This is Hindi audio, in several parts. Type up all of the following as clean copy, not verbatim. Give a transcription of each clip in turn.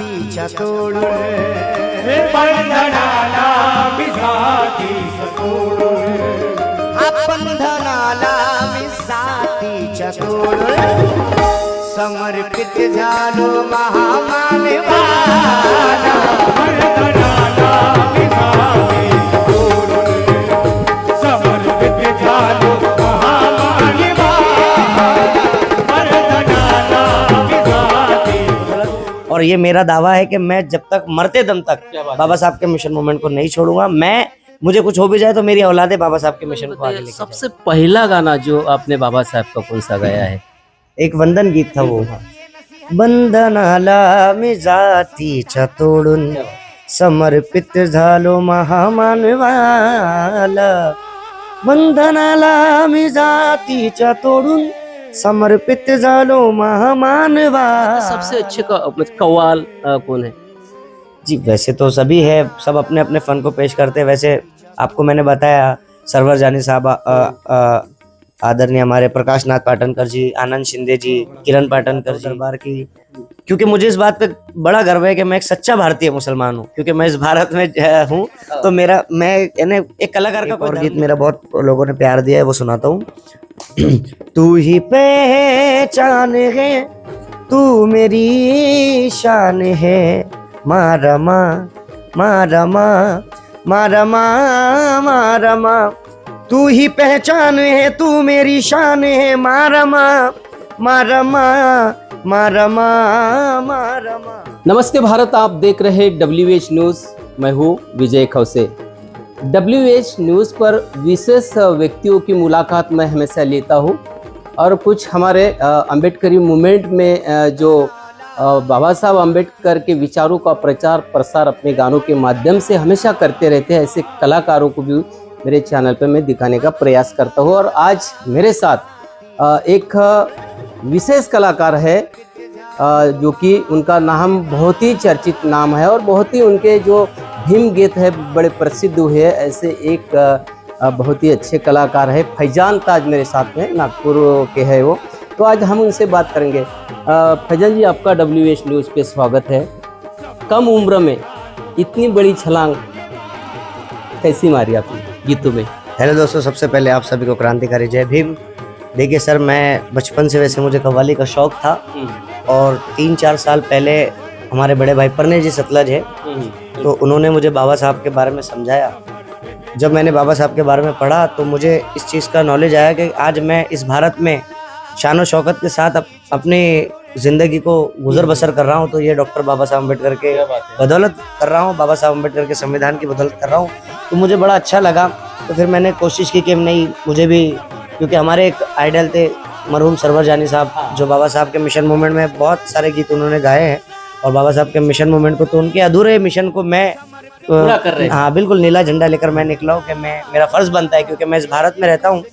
जातीच्या तोडून बंधनाला मी जातीच्या तोडून हा बंधनाला मी जातीच्या तोडून समर्पित झालो महामानवाला बंधनाला मी जातीच्या तोडून समर्पित झालो महामानवाला बंधनाला मी जातीच्या और ये मेरा दावा है कि मैं जब तक मरते दम तक बाबा साहब के मिशन मूवमेंट को नहीं छोड़ूंगा। मुझे कुछ हो भी जाए तो मेरी औलादे बाबा साहब के मिशन को आगे लेके सबसे पहला गाना जो आपने बाबा साहब का कौन सा गाया है? एक वंदन गीत था वो, बंधनाला मी जातीच्या तोडून समर्पित झालो महामानवाला बंधनाला मी जातीच्या तोडून समर्पित झालो महामानवाला। सबसे अच्छे कव्वाल कौन है? जी वैसे तो सभी है, सब अपने अपने फन को पेश करते हैं। वैसे आपको मैंने बताया सरवर जानी साहब, आदरणीय हमारे प्रकाश नाथ पाटनकर जी, आनंद शिंदे जी, किरण पाटनकर जी, दरबार की, क्योंकि मुझे इस बात पे बड़ा गर्व है कि मैं एक सच्चा भारतीय मुसलमान हूँ, क्योंकि मैं इस भारत में हूँ। तो मैं एक कलाकार का और गीत मेरा बहुत लोगों ने प्यार दिया है, वो सुनाता हूँ। तू ही पहचान है, तू मेरी शान है, मारमा मारमा मारमा मारमा, तू ही पहचान है, तू मेरी शान है, मारमा मारमा मारमा मारमा। नमस्ते भारत, आप देख रहे WH न्यूज़। मैं हूँ विजय खौसे। WH न्यूज़ पर विशेष व्यक्तियों की मुलाकात मैं हमेशा लेता हूँ और कुछ हमारे अम्बेडकरी मूवमेंट में जो बाबा साहब अम्बेडकर के विचारों का प्रचार प्रसार अपने गानों के माध्यम से हमेशा करते रहते हैं, ऐसे कलाकारों को भी मेरे चैनल पर मैं दिखाने का प्रयास करता हूँ। और आज मेरे साथ एक विशेष कलाकार है जो कि उनका नाम बहुत ही चर्चित नाम है और बहुत ही उनके जो भीम गीत है बड़े प्रसिद्ध हुए हैं। ऐसे एक बहुत ही अच्छे कलाकार है फैजान ताज मेरे साथ में, नागपुर के है वो। तो आज हम उनसे बात करेंगे। फैजान जी, आपका WH न्यूज़ पे स्वागत है। कम उम्र में इतनी बड़ी छलांग कैसी मारी आपने गीतों में? हेलो दोस्तों, सबसे पहले आप सभी को क्रांतिकारी जय भीम। देखिए सर, मैं बचपन से वैसे मुझे कव्वाली का शौक था और 3-4 साल पहले हमारे बड़े भाई परने जी सतलज है, तो उन्होंने मुझे बाबा साहब के बारे में समझाया। जब मैंने बाबा साहब के बारे में पढ़ा तो मुझे इस चीज़ का नॉलेज आया कि आज मैं इस भारत में शान शौकत के साथ अपनी ज़िंदगी को गुजर बसर कर रहा हूँ। तो ये डॉक्टर बाबा साहब अम्बेडकर के बदौलत कर रहा हूँ, बाबा साहब अम्बेडकर के संविधान की बदौलत कर रहा हूँ। तो मुझे बड़ा अच्छा लगा। तो फिर मैंने कोशिश की कि नहीं, मुझे भी, क्योंकि हमारे एक आइडल थे मरहूम सरवर जानी साहब, जो बाबा साहब के मिशन मूवमेंट में बहुत सारे गीत उन्होंने गाए हैं और बाबा साहब के मिशन मूवमेंट को, तो उनके अधूरे मिशन को मैं पूरा कर रहे हैं। हाँ बिल्कुल, नीला झंडा लेकर मैं निकला हूँ कि मेरा फ़र्ज़ बनता है, क्योंकि मैं इस भारत में रहता हूँ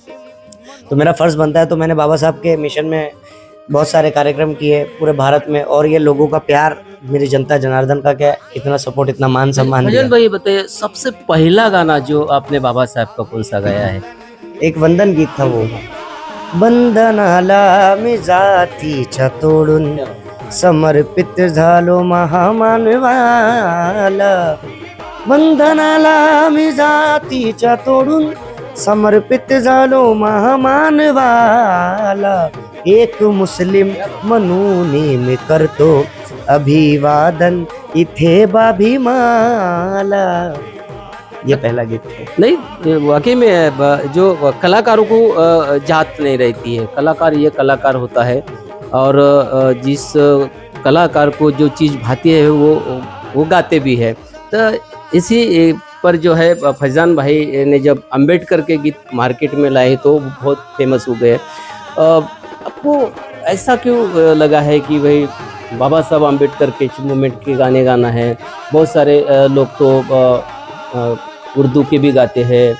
तो मेरा फ़र्ज़ बनता है। तो मैंने बाबा साहब के मिशन में बहुत सारे कार्यक्रम किए पूरे भारत में, और ये लोगों का प्यार, मेरी जनता जनार्दन का क्या इतना सपोर्ट, इतना मान सम्मान दिया। फैजान भाई बताइए, सबसे पहला गाना जो आपने बाबा साहब का कौन सा गाया है? एक वंदन गीत था वो, बंधनाला मी जातीच्या तोडून समर्पित झालो महामानवाला बंधनाला मी जातीच्या तोडून समर्पित झालो महामानवाला एक मुस्लिम म्हणून मी करतो अभिवादन इथे बाभीमाला। ये पहला गीत है। नहीं, वाकई में जो कलाकारों को जात नहीं रहती है, कलाकार ये कलाकार होता है और जिस कलाकार को जो चीज़ भाती है वो गाते भी है। तो इसी पर जो है फैजान भाई ने जब अम्बेडकर के गीत मार्केट में लाए तो वो बहुत फेमस हो गए। आपको ऐसा क्यों लगा है कि भाई बाबा साहब अम्बेडकर के मूवमेंट के गाने गाना है? बहुत सारे लोग तो उर्दू के भी गाते हैं,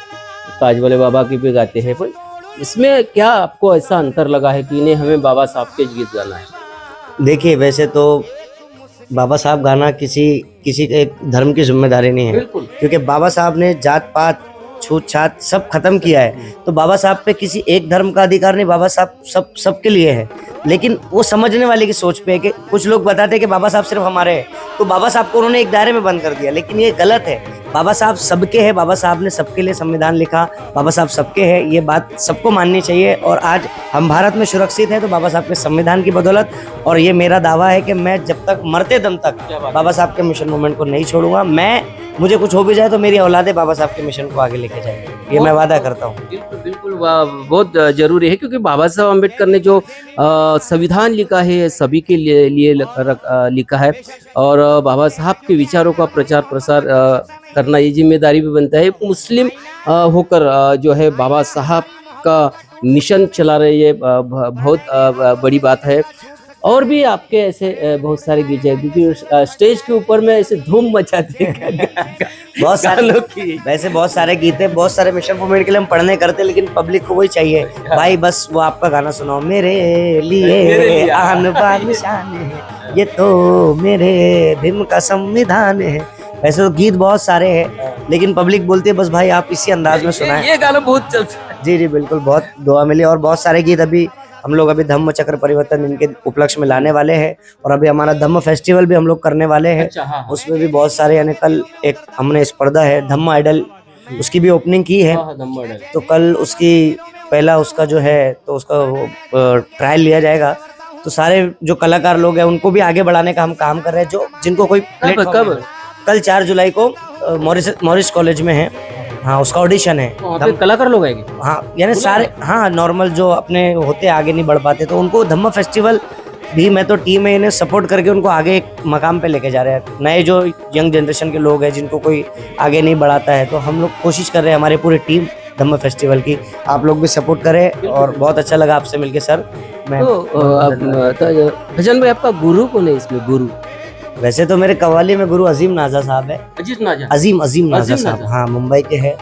ताज वाले बाबा के भी गाते हैं, पर इसमें क्या आपको ऐसा अंतर लगा है कि नहीं, हमें बाबा साहब के गीत गाना है? देखिए, वैसे तो बाबा साहब गाना किसी एक धर्म की जिम्मेदारी नहीं है, क्योंकि बाबा साहब ने जात पात छूत छात सब खत्म किया है। तो बाबा साहब पे किसी एक धर्म का अधिकार नहीं, बाबा साहब सबके लिए है। लेकिन वो समझने वाले की सोच पे है कि कुछ लोग बताते हैं कि बाबा साहब सिर्फ हमारे हैं, तो बाबा साहब को उन्होंने एक दायरे में बंद कर दिया, लेकिन ये गलत है। बाबा साहब सबके हैं, बाबा साहब ने सबके लिए संविधान लिखा, बाबा साहब सबके हैं, ये बात सबको माननी चाहिए। और आज हम भारत में सुरक्षित हैं तो बाबा साहब के संविधान की बदौलत। और ये मेरा दावा है कि मैं जब तक मरते दम तक बाबा साहब के मिशन मूवमेंट को नहीं छोड़ूंगा। मुझे कुछ हो भी जाए तो मेरी औलादे बाबा साहब के मिशन को आगे लेके जाएंगे, ये मैं वादा करता हूँ। बिल्कुल बिल्कुल, बहुत जरूरी है, क्योंकि बाबा साहब अम्बेडकर ने जो संविधान लिखा है सभी के लिए लिखा है, और बाबा साहब के विचारों का प्रचार प्रसार करना ये जिम्मेदारी भी बनता है। एक मुस्लिम होकर जो है बाबा साहब का मिशन चला रहे, ये बहुत बड़ी बात है। और भी आपके ऐसे बहुत सारे गीत हैं, क्योंकि स्टेज के ऊपर में ऐसे धूम मचाते हैं बहुत सारे की। वैसे बहुत सारे गीत हैं, बहुत सारे मिशन मूवमेंट के लिए हम पढ़ने करते, लेकिन पब्लिक को वही चाहिए भाई, बस वो आपका गाना सुनाओ, मेरे लिए आन बान शान है, ये तो मेरे भीम का संविधान है। वैसे तो गीत बहुत सारे हैं, लेकिन पब्लिक बोलती है बस भाई आप इसी अंदाज में सुनाएं। ये गाना बहुत चलता है। जी बिल्कुल, बहुत दुआ मिली। और बहुत सारे गीत अभी हम लोग धम्म चक्र परिवर्तन इनके उपलक्ष्य में लाने वाले हैं, और अभी हमारा धम्म फेस्टिवल भी हम लोग करने वाले हैं। अच्छा, हाँ। उसमें भी बहुत सारे, यानी कल एक हमने स्पर्धा है धम्म आइडल, उसकी भी ओपनिंग की है। तो कल उसकी पहला उसका जो है तो उसका ट्रायल लिया जाएगा। तो सारे जो कलाकार लोग हैं उनको भी आगे बढ़ाने का हम काम कर रहे हैं, जो जिनको कोई कब? कल 4 जुलाई को मॉरिस कॉलेज में है, हाँ उसका ऑडिशन है। वहाँ पे कलाकार लोग आएंगे? हाँ यानी सारे, हाँ नॉर्मल जो अपने होते आगे नहीं बढ़ पाते तो उनको धम्म फेस्टिवल भी, मैं तो टीम में इन्हें सपोर्ट करके उनको आगे एक मकाम पे लेके जा रहे हैं। नए जो यंग जनरेशन के लोग हैं जिनको कोई आगे नहीं बढ़ाता है, तो हम लोग कोशिश कर रहे हैं हमारी पूरी टीम धम्म फेस्टिवल की। आप लोग भी सपोर्ट करें, और बहुत अच्छा लगा आपसे मिलके सर। मैं भजन भाई, आपका गुरु कौन है इसमें? गुरु वैसे तो मेरे कव्वाली में गुरु अजीम नाजा साहब है। अजीम नाजा साहब, हाँ मुंबई के हैं।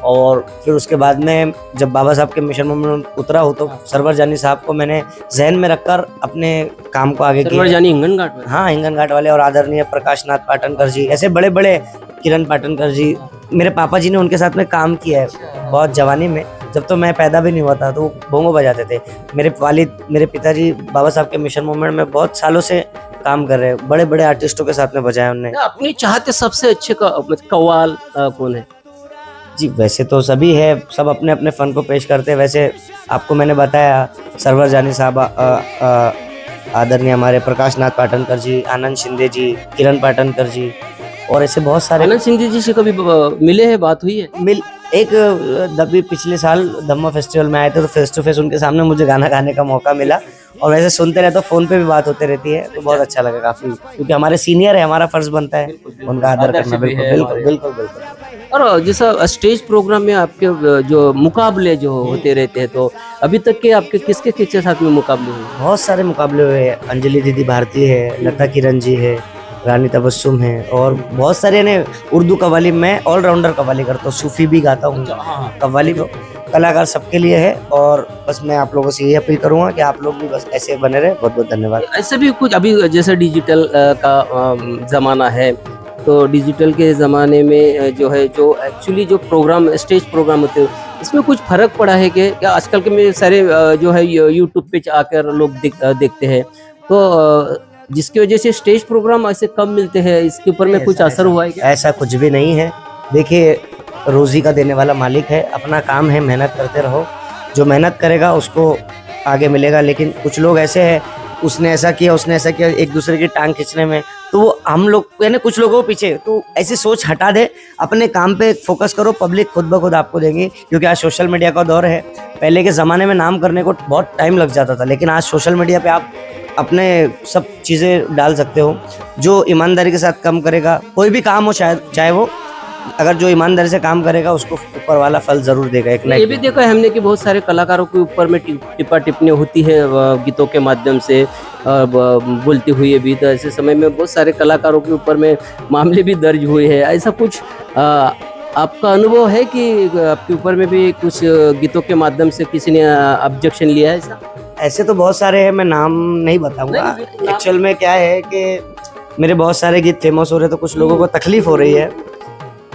और फिर उसके बाद में जब बाबा साहब के मिशन में उतरा हो तो सरवर जानी साहब को मैंने जहन में रखकर अपने काम को आगे किया। जानी हिंगन घाट में? हाँ हिंगन घाट वाले, और आदरणीय प्रकाश नाथ पाटनकर जी, ऐसे बड़े बड़े, किरण पाटनकर जी, मेरे पापा जी ने उनके साथ में काम किया है बहुत जवानी में। जब तो मैं पैदा भी नहीं हुआ था तो वो भोंगो बजाते थे। मेरे पिताजी बाबा साहब के मिशन मूवमेंट में बहुत सालों से काम कर रहे हैं, बड़े बड़े आर्टिस्टों के साथ में बजाया उन्होंने। अपनी चाहते सबसे अच्छे कव्वाल कौन है? जी वैसे तो सभी है, सब अपने अपने फन को पेश करते हैं। वैसे आपको मैंने बताया सरवर जानी साहब, आदरणीय हमारे प्रकाश नाथ पाटनकर जी, आनंद शिंदे जी, किरण पाटनकर जी, और ऐसे बहुत सारे। आनंद शिंदे जी से कभी मिले हैं, बात हुई है? एक पिछले साल धम्म फेस्टिवल में आए थे तो फेस टू फेस उनके सामने मुझे गाना गाने का मौका मिला, और वैसे सुनते रहते, फोन पे भी बात होते रहती है, तो बहुत अच्छा लगा काफी, क्योंकि हमारे सीनियर है, हमारा फर्ज बनता है उनका आदर करना। बिल्कुल। और जैसा स्टेज प्रोग्राम में आपके जो मुकाबले जो होते रहते हैं, तो अभी तक के आपके किसके साथ में मुकाबले हुए? बहुत सारे मुकाबले हुए हैं। अंजलि दीदी भारती है, लता किरण जी है, रानी तबस्सुम है, और बहुत सारे ने उर्दू कव्वाली, मैं ऑलराउंडर कव्वाली करता हूँ, सूफी भी गाता हूँ। कव्वाली को कलाकार सबके लिए है, और बस मैं आप लोगों से यही अपील करूंगा कि आप लोग भी बस ऐसे बने रहे। बहुत बहुत धन्यवाद। ऐसे भी कुछ अभी जैसे डिजिटल का ज़माना है, तो डिजिटल के ज़माने में जो है, जो एक्चुअली जो प्रोग्राम, स्टेज प्रोग्राम होते हैं, इसमें कुछ फ़र्क पड़ा है कि आजकल के में सारे जो है यूट्यूब पे आकर लोग देखते हैं, तो जिसकी वजह से स्टेज प्रोग्राम ऐसे कम मिलते हैं, इसके ऊपर में कुछ असर हुआ है क्या? ऐसा कुछ भी नहीं है। देखिए, रोजी का देने वाला मालिक है, अपना काम है, मेहनत करते रहो, जो मेहनत करेगा उसको आगे मिलेगा। लेकिन कुछ लोग ऐसे हैं, उसने ऐसा किया, एक दूसरे की टांग खींचने में, तो वो हम लोग यानी कुछ लोगों को पीछे, तो ऐसी सोच हटा दे, अपने काम पे फोकस करो, पब्लिक खुद ब खुद आपको देंगी। क्योंकि आज सोशल मीडिया का दौर है। पहले के ज़माने में नाम करने को बहुत टाइम लग जाता था, लेकिन आज सोशल मीडिया पे आप अपने सब चीज़ें डाल सकते हो। जो ईमानदारी के साथ काम करेगा, कोई भी काम हो, शायद चाहे वो, अगर जो ईमानदारी से काम करेगा उसको ऊपर वाला फल जरूर देगा। एक ये भी देखा है हमने कि बहुत सारे कलाकारों के ऊपर में टिप्पा टिप्पणी होती है गीतों के माध्यम से, बोलती हुई भी। तो ऐसे समय में बहुत सारे कलाकारों के ऊपर में मामले भी दर्ज हुए हैं। ऐसा कुछ आपका अनुभव है कि आपके ऊपर में भी कुछ गीतों के माध्यम से किसी ने ऑब्जेक्शन लिया है? ऐसे तो बहुत सारे हैं, मैं नाम नहीं बताऊंगा। एक्चुअल में क्या है कि मेरे बहुत सारे गीत फेमस हो रहे हैं, तो कुछ लोगों को तकलीफ हो रही है,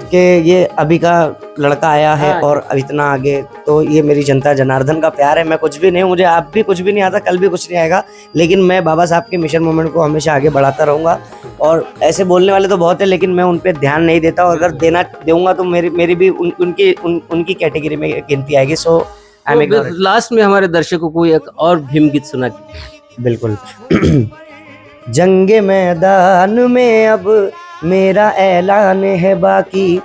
कि ये अभी का लड़का आया है और अब इतना आगे, तो ये मेरी जनता जनार्दन का प्यार है। मैं कुछ भी नहीं हूँ, मुझे आप भी कुछ भी नहीं आता, कल भी कुछ नहीं आएगा, लेकिन मैं बाबा साहब के मिशन मूवमेंट को हमेशा आगे बढ़ाता रहूँगा। और ऐसे बोलने वाले तो बहुत है, लेकिन मैं उन पर ध्यान नहीं देता, और अगर देना दूंगा तो मेरी भी उनकी कैटेगरी में गिनती आएगी। सो आई एम तो लास्ट में हमारे दर्शकों को एक और भीम गीत सुना दीजिए। बिल्कुल। जंगे मैदान में अब मेरा ऐलान है, बाकी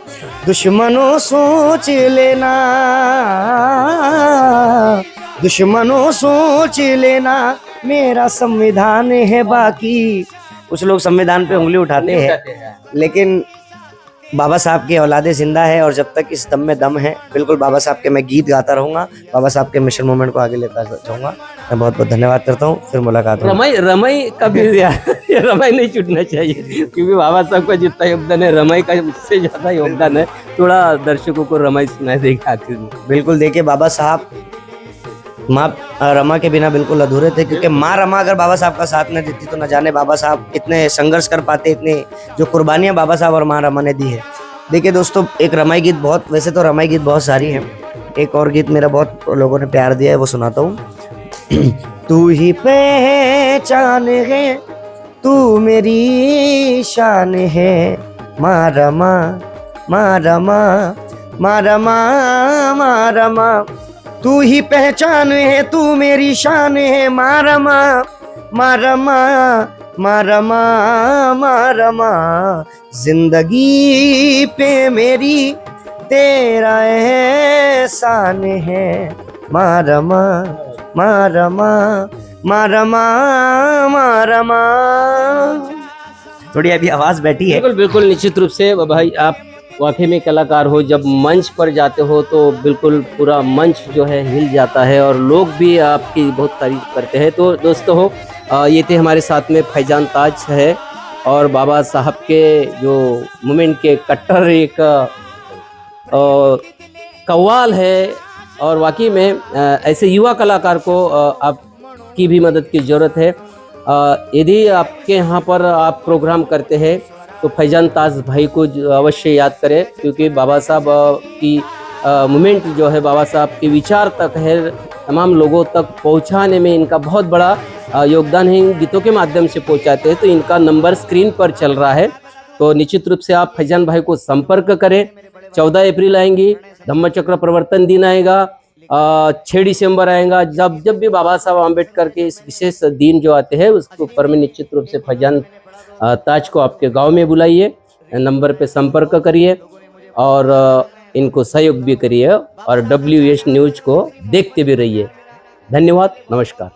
दुश्मनों सोच लेना, दुश्मनों सोच लेना, मेरा संविधान है बाकी। कुछ लोग संविधान पे उंगली उठाते हैं, लेकिन बाबा साहब की औलादे जिंदा है, और जब तक इस दम में दम है, बिल्कुल बाबा साहब के मैं गीत गाता रहूंगा, बाबा साहब के मिशन मूवमेंट को आगे लेता जाऊंगा। मैं बहुत बहुत धन्यवाद करता हूँ, फिर मुलाकात होगी। रमाई का भी रमाई नहीं छूटना चाहिए, क्योंकि बाबा साहब का जितना योगदान है, रमाई का उससे ज्यादा योगदान है। थोड़ा दर्शकों को रमाई सुनाई देगा आखिर में। बिल्कुल, देखिए बाबा साहब माँ रमा के बिना बिल्कुल अधूरे थे, क्योंकि माँ रमा अगर बाबा साहब का साथ न देती तो न जाने बाबा साहब इतने संघर्ष कर पाते, इतने जो कुर्बानियाँ बाबा साहब और माँ रमा ने दी है। देखिए दोस्तों, एक रमाई गीत बहुत, वैसे तो रमाई गीत बहुत सारी हैं, एक और गीत मेरा बहुत लोगों ने प्यार दिया है, वो सुनाता हूँ। तू ही पहचान है, तू मेरी शान है, माँ रमा, माँ रमा, माँ रमा, माँ रमा। तू ही पहचान है, तू मेरी शान है, माँ रमा, माँ रमा, माँ रमा, माँ रमा। जिंदगी पे मेरी तेरा एहसान है, माँ रमा, माँ रमा, माँ रमा, माँ रमा। थोड़ी अभी आवाज बैठी है। बिल्कुल बिल्कुल, निश्चित रूप से भाई आप वाकई में कलाकार हो। जब मंच पर जाते हो तो बिल्कुल पूरा मंच जो है हिल जाता है, और लोग भी आपकी बहुत तारीफ करते हैं। तो दोस्तों हो, ये थे हमारे साथ में फैजान ताज है, और बाबा साहब के जो मूवमेंट के कट्टर एक कव्वाल है, और वाकई में ऐसे युवा कलाकार को आपकी भी मदद की ज़रूरत है। यदि आपके यहाँ पर आप प्रोग्राम करते हैं तो फैजान ताज भाई को अवश्य याद करें, क्योंकि बाबा साहब की मूवमेंट जो है, बाबा साहब के विचार तक है, तमाम लोगों तक पहुंचाने में इनका बहुत बड़ा योगदान है। इन गीतों के माध्यम से पहुंचाते हैं। तो इनका नंबर स्क्रीन पर चल रहा है, तो निश्चित रूप से आप फैजान भाई को संपर्क करें। 14 अप्रैल आएंगी, धम्मचक्र प्रवर्तन दिन आएगा, 6 दिसंबर आएगा। जब जब भी बाबा साहब आम्बेडकर के इस विशेष दिन जो आते हैं, उसके ऊपर में निश्चित रूप से फैजान ताज को आपके गांव में बुलाइए, नंबर पे संपर्क करिए, और इनको सहयोग भी करिए, और WH न्यूज़ को देखते भी रहिए। धन्यवाद, नमस्कार।